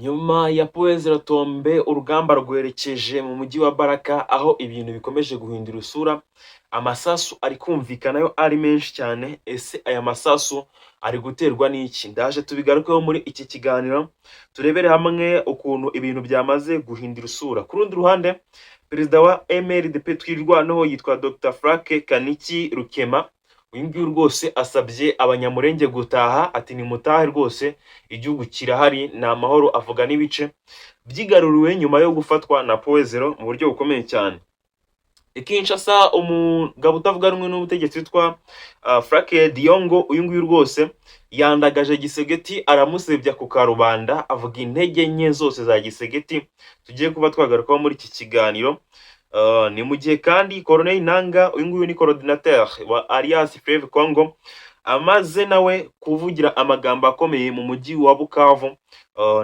Nyuma ya Poezero Tombe urugamba rwerekeje mu mujyi wa Baraka aho ibintu bikomeje guhindura isura, amasasu ari kumvikanayo ari menshi cyane. Ese aya masasu ari guterwa n'iki? Ndaje tubigarukeho muri iki kiganiro, turebere hamwe ukuntu ibintu byamaze guhindura isura. Ku rundi ruhande, perezida wa MRDP twirwanaho yitwa Dr Frank Kaniki Rukema. Uyu nguyu rwose asabye abanyamurenge gutaha, ati nimutahe rwose igihugu kirahari ni amahoro. Avuga n'ibice byigaruriwe nyuma yo gufatwa na Poezero mu buryo bukomeye cyane. Kinshasa, umugabo utavuga rumwe n'ubutegetsi witwa Frank Diongo, uyu nguyu rwose yandagaje Gisegeti, aramusebya ku karubanda, avuga intege nke zose za Gisegeti tugiye kuba twagarukaho muri iki kiganiro. Ni mu gihe kandi Corneille Nangaa, uyu nguyu ni coordinateur wa Alliance Fleuve Congo, amaze nawe kuvugira amagambo akomeye mu mujyi wa Bukavu,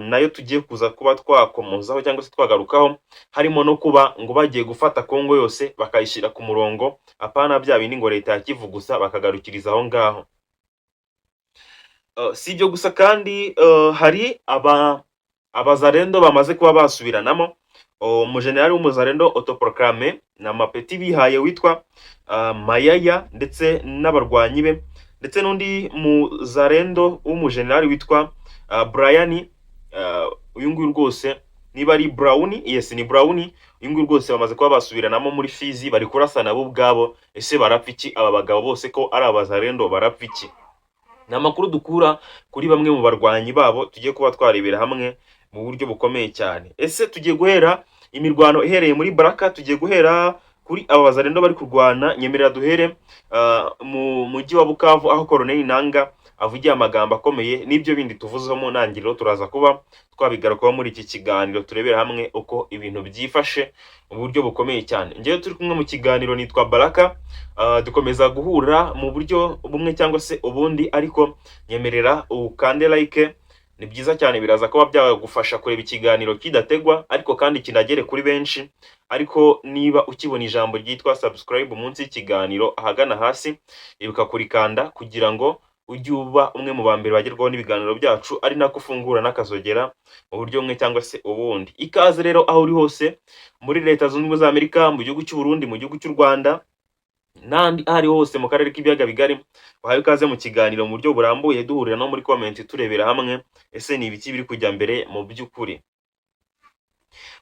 nayo tugiye kuza kuba twakomozaho cyangwa se twagarukaho, harimo no kuba ngo bagiye gufata Kongo yose bakayishyira ku murongo, apana bya bindi ngo leta ya Kivu gusa bakagarukiriza aho ngaho. Si ibyo gusa kandi hari abazarendo bamaze kuba basubiranamo. Umujenerali w'umuzarendo autoproclame na mapeti bihaye witwa Mayaya ndetse n'abarwanyi be, ndetse n'undi muzarendo w'umujenerali witwa Brian, uyu nguyu rwose niba ari Brown, yes ni Brown, uyu nguyu rwose bamaze kuba basubiranamo muri Fizi, bari kurasana bo ubwabo. Ese barapfa iki aba bagabo bose ko ari abazarendo? Barapfa iki? Ni amakuru dukura kuri bamwe mu barwanyi babo, tugiye kuba twarebera hamwe mu buryo bukomeye cyane. Ese tugiye guhera imirwano ihereye muri Baraka, tugiye guhera kuri aba bazarendo bari kurwana. Nyemerera duhere mu mujyi wa Bukavu aho Corneille Nangaa avugiye amagambo akomeye, n'ibyo bindi tuvuzeho mu ntangiriro turaza kuba twabigarukaho muri iki kiganiro, turebera hamwe uko ibintu byifashe mu buryo bukomeye cyane. Ngewe turi kumwe mu kiganiro nitwa Baraka, dukomeza guhura mu buryo bumwe cyangwa se ubundi, ariko nyemerera ukande like, ni byiza cyane, biraza kuba byagufasha kureba ikiganiro kidategwa ariko kandi kinagere kuri benshi. Ariko niba ukibona ijambo ryitwa subscribe munsi y'ikiganiro ahagana hasi, ibuka kurikanda kugira ngo ujye uba umwe mu bambere bagerwaho n'ibiganiro byacu, ari nako ufungura n'akazogera mu buryo bumwe cyangwa se ubundi. Ikaze rero aho uri hose muri Leta Zunze Ubumwe za Amerika, mu gihugu cy'u Burundi, mu gihugu cy'u Rwanda, n'andi ahari hose mu karere k'ibiyaga bigari, wahaye ikaze mu kiganiro mu buryo burambuye, duhurira no muri comment turebera hamwe ese ni ibiki biri kujya mbere mu by'ukuri.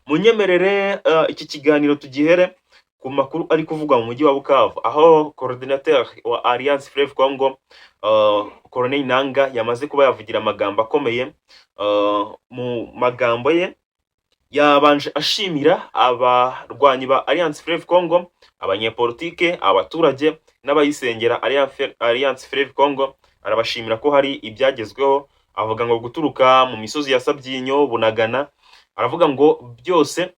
Munyemerere iki kiganiro tugihere ku makuru ari kuvugwa mu mujyi wa Bukavu, aho coordinateur wa Alliance Fleuve Congo Corneille Nangaa yamaze kuba yavugira amagambo akomeye. Mu magambo ye yabanje ashimira abarwanyi ba Alliance Fleuve Congo, abanyepolitike, abaturage n'abayisengera Alliance Fleuve Congo. Arabashimira ko hari ibyagezweho, avuga ngo guturuka mu misozi ya Sabyinyo, Bunagana, aravuga ngo byose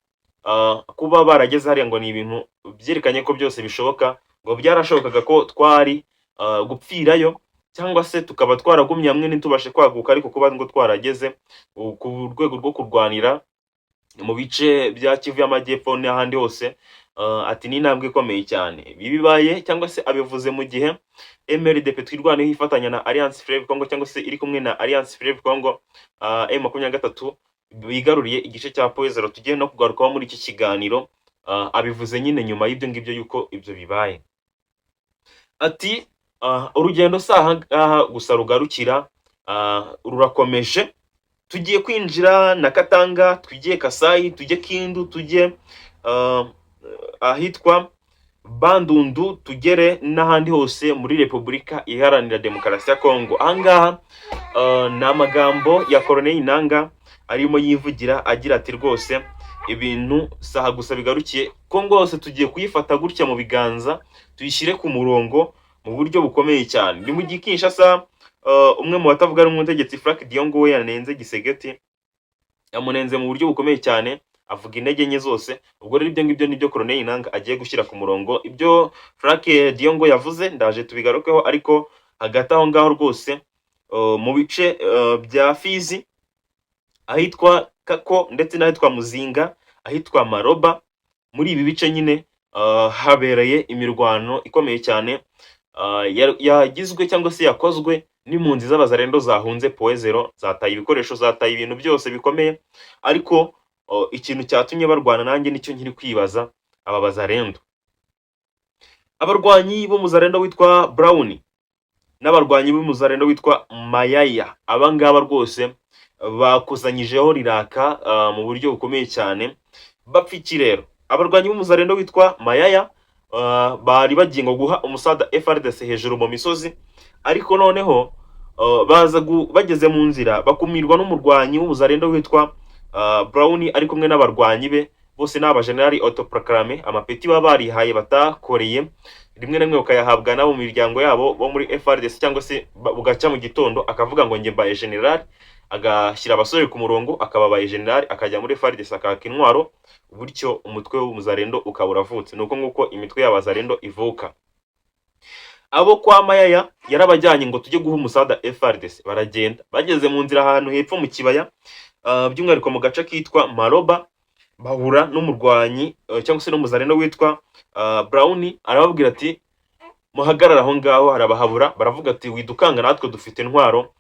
kuba barageze hariya ngo ni ibintu byerekanye ko byose bishoboka, ngo byarashobokaga ko twari gupfirayo cyangwa se tukaba twaragumye hamwe ntitubashe kwaguka, ariko kuba ngo twarageze ku rwego rwo kurwanira mu bice bya Kivu y'Amajyepfo n'ahandi hose, ati ni intambwe ikomeye cyane. Bibaye cyangwa se abivuze mu gihe MRDP twirwanaho ifatanya na Alliance Fleuve Congo cyangwa se iri kumwe na Alliance Fleuve Congo M23 bigaruriye igice cya Poezero tugiye no kugarukaho muri iki kiganiro. Abivuze nyine nyuma y'ibyo ngibyo yuko ibyo bibaye. Ati urugendo saha gusa rugarukira, rurakomeje. Tugiye kwinjira na Katanga, tugiye Kasayi, tujye Kindu, tujye ahitwa Bandundu, tugere n'ahandi hose muri Repubulika Iharanira Demokarasi ya Kongo. Ahangaha ni amagambo ya Corneille Nangaa arimo yivugira agira ati rwose ibintu saha gusa bigarukiye, Kongo yose tugiye kuyifata gutya mu biganza, tuyishyire ku murongo mu buryo bukomeye cyane. Ni mu gihe Kinshasa umwe mu batavuga rumwe n'ubutegetsi Frank Diongo we yanenze Gisegeti, yamunenze mu buryo bukomeye cyane, avuga intege nke zose. Ubwo rero ibyo ngibyo nibyo Corneille Nangaa agiye gushyira ku murongo. Ibyo Frank Diongo yavuze ndaje tubigarukeho, ariko hagati aho ngaho rwose mu bice bya Fizi, ahitwa Kako ndetse n'ahitwa Muzinga, ahitwa Maroba, muri ibi bice nyine habereye imirwano ikomeye cyane yagizwe cyangwa se yakozwe n'impunzi z'abazarendo zahunze Poezero, zataye ibikoresho, zataye ibintu byose bikomeye, ariko ikintu cyatumye barwana nanjye nicyo nkiri kwibaza. Aba bazarendo, abarwanyi b'umuzarendo witwa Brown n'abarwanyi b'umuzarendo witwa Mayaya, aba ngaba rwose bakozanyijeho riraka mu buryo bukomeye cyane. Bapfa iki rero? Abarwanyi b'umuzarendo witwa Mayaya bari bagiye ngo guha umusada FRDC hejuru mu misozi, ariko noneho bageze mu nzira bakumirwa n'umurwanyi w'umuzarendo witwa Brown ari kumwe n'abarwanyi be, bose ni abajenerali autoproclame, amapeti baba barihaye batakoreye, rimwe na rimwe bakayahabwa nabo mu miryango yabo bo muri FRDC, cyangwa se bugacya mu gitondo akavuga ngo njye mbaye general, agashyira abasore ku murongo akababaye general, akajya muri FRDC akaka intwaro, bityo umutwe w'umuzarendo ukaba uravutse. Nuko nguko imitwe y'abazarendo ivuka. Abo kwa Mayaya yarabajyanye ngo tujye guha umusada FRDC, baragenda bageze mu nzira ahantu hepfo mu kibaya, by'umwihariko mu gace kitwa Maroba, bahura n'umurwanyi cyangwa se n'umuzarendo witwa Brown. Arababwira ati muhagarara aho ngaho, harabahabura, baravuga ati widukanga natwe dufite intwaro,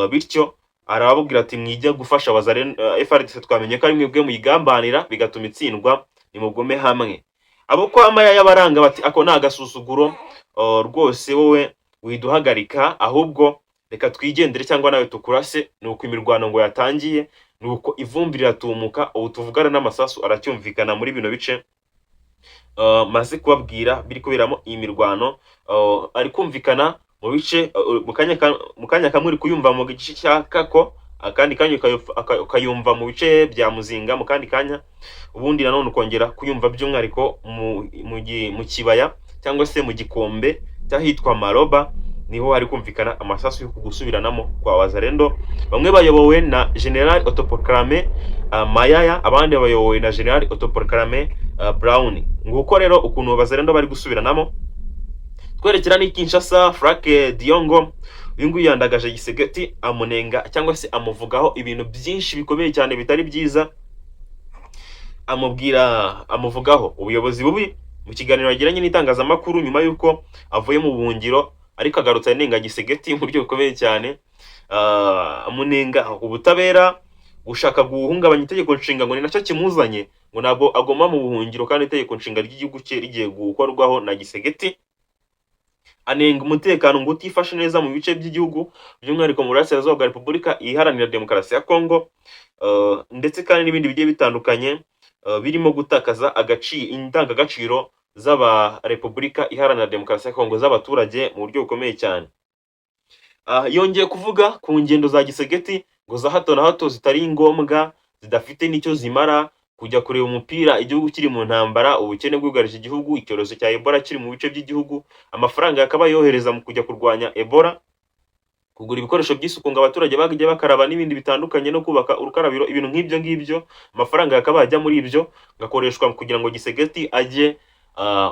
bityo arababwira ati mwijya gufasha abazarendo FRDC, twamenye ko ari mwebwe muyigambanira bigatuma itsindwa, nimugome hamwe. Abo kwa Mayaya baranga bati ako ni agasuzuguro rwose, wowe widuhagarika, ahubwo reka twigendere cyangwa nawe tukurase. Nuko imirwano ngo yatangiye, nuko ivumbi riratumuka, ubu tuvugana n'amasasu aracyumvikana muri bino bice maze kubabwira biri kuberamo iyi mirwano. Ari kumvikana mu bice mu kanya kamwe uri kuyumva mu gice cya Kako, akandi kanya ukayumva mu bice bya Muzinga, mu kandi kanya ubundi nanone ukongera kuyumva by'umwihariko mu kibaya cyangwa se mu gikombe cyahitwa Maroba, niho hari kumvikana amasasu yo gusubiranamo kwa wazarendo, bamwe bayobowe na General autoproclame Mayaya, abandi bayobowe na General autoproclame Brown. Nguko rero ukuntu abazarendo bari gusubiranamo. Twerekera ni Kinshasa. Frank Diongo uyu nguyu yandagaje Gisegeti, amunenga cyangwa se amuvugaho ibintu byinshi bikomeye cyane bitari byiza, amuvugaho ubuyobozi bubi mu kiganiro yagiranye n'itangazamakuru nyuma yuko avuye mu buhungiro, ariko agarutse anenga Gisegeti mu buryo bukomeye cyane. Amunenga ubutabera, gushaka guhungabanya itegeko nshinga ngo ni nacyo kimuzanye, ngo ntabwo agoma mu buhungiro kandi itegeko nshinga ry'igihugu cye rigiye gukorwaho na Gisegeti. Anenga umutekano ngo utifashe neza mu bice by'igihugu, by'umwihariko mu burasirazuba bwa Repubulika Iharanira Demokarasi ya Kongo, ndetse kandi n'ibindi bigiye bitandukanye birimo gutakaza indangagaciro z'aba Repubulika Iharanira Demokarasi ya Kongo z'abaturage mu buryo bukomeye cyane. Yongeye kuvuga ku ngendo za Gisegeti ngo za hato na hato zitari ngombwa, zidafite n'icyo zimara, kujya kureba umupira igihugu kiri mu ntambara, ubukene bwugarije igihugu, icyorezo cya Ebola kiri mu bice by'igihugu, amafaranga yakaba yohereza mu kujya kurwanya Ebola, kugura ibikoresho by'isuku ngo abaturage bagiye bakaraba n'ibindi bitandukanye, no kubaka urukarabiro, ibintu nk'ibyo ngibyo, amafaranga yakaba ajya muri ibyo gakoreshwa kugira ngo Gisegeti ajye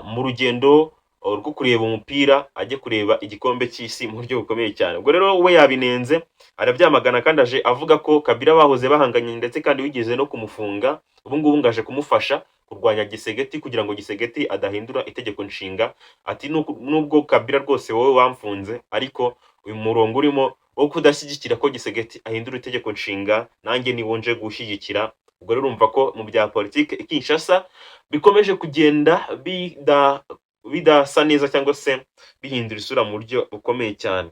mu rugendo rwo kureba umupira, ajye kureba igikombe cy'isi mu buryo bukomeye cyane. Ubwo rero we yabinenze, arabyamagana, kandi aje avuga ko Kabila bahoze bahanganye ndetse kandi wigeze no kumufunga, ubu ngubu ngaje kumufasha kurwanya Gisegeti kugira ngo Gisegeti adahindura itegeko nshinga. Ati nubwo Kabila rwose wowe wamfunze, ariko uyu murongo urimo wo kudashyigikira ko Gisegeti ahindura itegeko nshinga, nanjye nibonje gushyigikira. Ubwo rero urumva ko mu bya politike Kinshasa bikomeje kugenda bidasa neza cyangwa se bihindura isura mu buryo bukomeye cyane.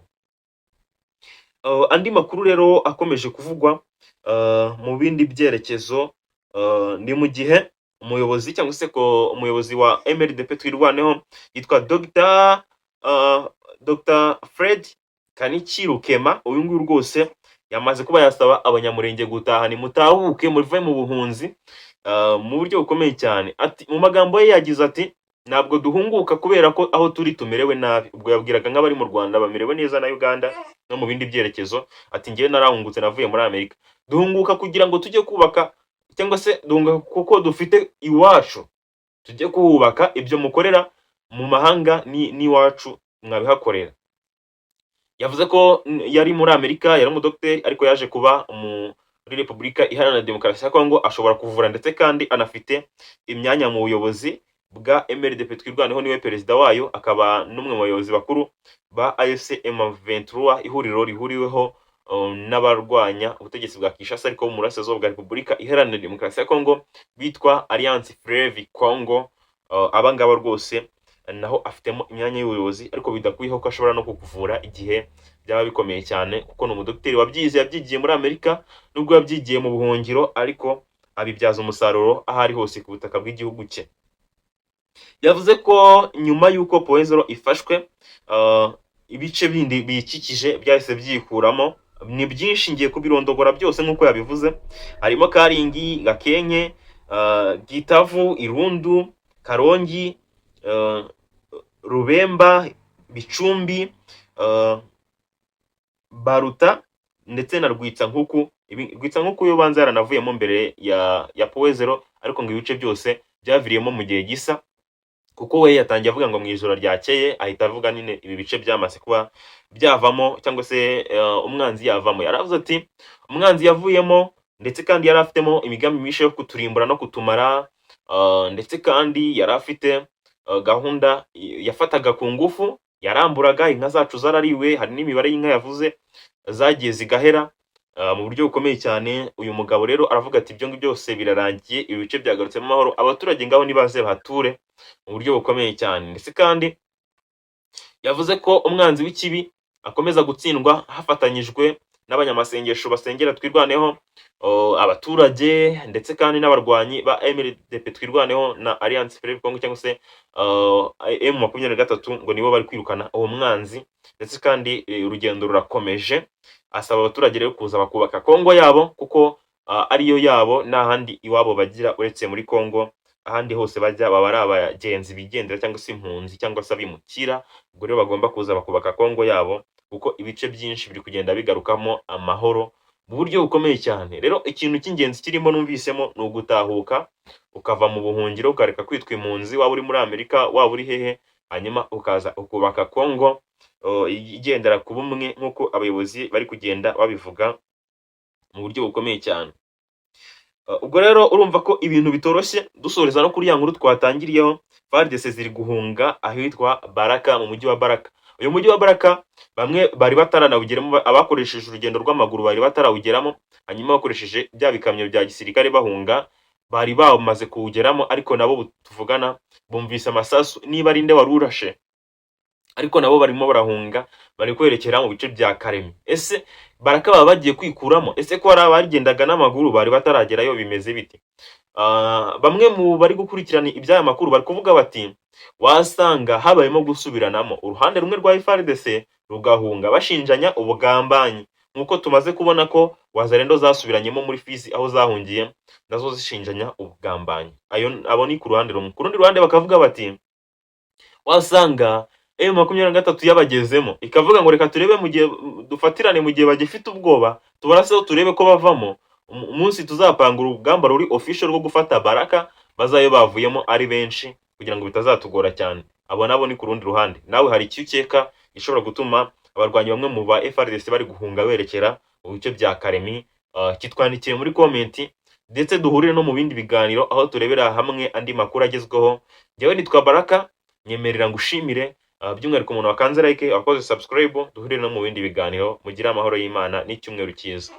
Andi makuru rero akomeje kuvugwa mu bindi byerekezo, ni mu gihe umuyobozi cyangwa se ko umuyobozi wa MRDP twirwaneho yitwa Dr. Fred Kanikirukema, uyu nguyu rwose yamaze kuba yasaba abanyamurenge gutaha, ni mutahuke muve mu buhunzi, mu buryo bukomeye cyane. Ati mu magambo ye yagize ati ntabwo duhunguka kubera ko aho turi tumerewe nabi. Ubwo yabwiraga nk'abari mu Rwanda bamerewe neza na Uganda no mu bindi byerekezo. Ati ngiye narahungutse navuye muri Amerika. Duhunguka kugira ngo tujye kubaka, cyangwa se duhunguka kuko dufite iwacu, tujye kuhubaka. Ibyo mukorera mu mahanga ni iwacu mwabihakorera. Yavuze ko yari muri Amerika, yari umudokiteri, ariko yaje kuba muri Repubulika Iharanira Demokarasi ya Kongo, ashobora kuvura ndetse kandi anafite imyanya mu buyobozi bwa MRDP twirwaneho niwe perezida wayo, akaba n'umwe mu bayobozi bakuru ba AFC M23, ihuriro rihuriweho n'abarwanya ubutegetsi bwa Kinshasa ariko mu burasirazuba bwa Repubulika Iharanira Demokarasi ya Congo bitwa Alliance Fleuve Congo. Aba ngaba rwose naho afitemo imyanya y'ubuyobozi, ariko bidakwiyeho ko ashobora no kukuvura igihe byaba bikomeye cyane, kuko ni umudokiteri wabyize, yabyigiye muri Amerika, nubwo yabyigiye mu buhungiro ariko abibyaza umusaruro aho ari hose ku butaka bw'igihugu cye. Yavuze ko nyuma y'uko Poezero ifashwe, ibice bindi biyikikije byahise byikuramo. Ni byinshi ngiye kubirondogora byose nk'uko yabivuze, harimo Karingi, Gakenke, Gitavu, Irundu, Karongi, Rubemba, Bicumbi, Baruta ndetse na Rwitsankuku. Rwitsankuku yo banza yaranavuyemo mbere ya Poezero, ariko ngo ibice byose byaviriyemo mu gihe gisa, kuko we yatangiye avuga ngo mu ijoro ryakeye, ahita avuga nine ibi bice byamaze kuba byavamo cyangwa se umwanzi yavamo. Yaravuze ati umwanzi yavuyemo, ndetse kandi yari afitemo imigambi myinshi yo kuturimbura no kutumara, ndetse kandi yari afite gahunda yafataga ku ngufu, yaramburaga inka zacu zarariwe, hari n'imibare y'inka yavuze zagiye zigahera mu buryo bukomeye cyane. Uyu mugabo rero aravuga ati ibyo byose birarangiye, ibi bice byagarutse mu mahoro, abaturage ngaho nibaze bahature mu buryo bukomeye cyane. Ndetse kandi yavuze ko umwanzi w'ikibi akomeza gutsindwa hafatanyijwe n'abanyamasengesho basengera twirwaneho, abaturage ndetse kandi n'abarwanyi ba MRDP twirwaneho na Alliance Fleuve Congo cyangwa se M23, ngo nibo bari kwirukana uwo mwanzi. Ndetse kandi urugendo rurakomeje, asaba abaturage rero kuza bakubaka Kongo yabo, kuko ariyo yabo, nta handi iwabo bagira uretse muri Kongo. Ahandi hose bajya baba ari abagenzi bigendera cyangwa se impunzi cyangwa se abimukira. Ubwo rero bagomba kuza bakubaka Kongo yabo, kuko ibice byinshi biri kugenda bigarukamo amahoro mu buryo bukomeye cyane. Rero ikintu cy'ingenzi kirimo numvisemo ni ugutahuka, ukava mu buhungiro, ukareka kwitwa impunzi, waba uri muri Amerika, waba uri hehe, hanyuma ukaza ukubaka Kongo igendera ku bumwe, nk'uko abayobozi bari kugenda babivuga mu buryo bukomeye cyane. Ubwo rero urumva ko ibintu bitoroshye. Dusoreza no kuri ya nkuru twatangiriyeho, FARDC ziri guhunga ahitwa Baraka, mu mujyi wa Baraka. Uyu mujyi wa Baraka bamwe bari bataranawugeramo, abakoresheje urugendo rw'amaguru bari batarawugeramo, hanyuma bakoresheje bya bikamyo bya gisirikare bahunga bari bamaze kuwugeramo, ariko nabo tuvugana bumvise amasasu, niba ari nde warurashe, ariko nabo barimo barahunga, bari kwerekera mu bice bya Karemi. Ese Baraka baba bagiye kwikuramo? Ese ko hari abagendaga n'amaguru bari bataragerayo, bimeze biti? Bamwe mu bari gukurikirana iby'aya makuru bari kuvuga bati wasanga habayemo gusubiranamo, uruhande rumwe rwa FARDC rugahunga bashinjanya ubugambanyi, nkuko tumaze kubona ko Wazalendo zasubiranyemo muri Fizi aho zahungiye, nazo zishinjanya ubugambanyi. Abo ni ku ruhande rumwe. Ku rundi ruhande bakavuga bati wasanga M23 yabagezemo, ikavuga ngo reka turebe mu gihe dufatirane, mu gihe bagifite ubwoba tubaraseho turebe ko bavamo, umunsi tuzapanga urugamba ruri official rwo gufata Baraka bazayo bavuyemo ari benshi, kugira ngo bitazatugora cyane. Abo nabo ni ku rundi ruhande. Nawe hari icyo ukeka gishobora gutuma abarwanyi bamwe mu ba FARDC bari guhunga berekera mu bice bya Karemi? Kitwandikiye muri comment, ndetse duhurire no mu bindi biganiro aho turebera hamwe andi makuru agezweho. Njyewe nitwa Baraka, nyemerera ngushimire by'umwihariko umuntu wakanze like, wakoze subscribe. Duhurire no mu bindi biganiro. Mugira amahoro y'Imana n'icyumweru cyiza.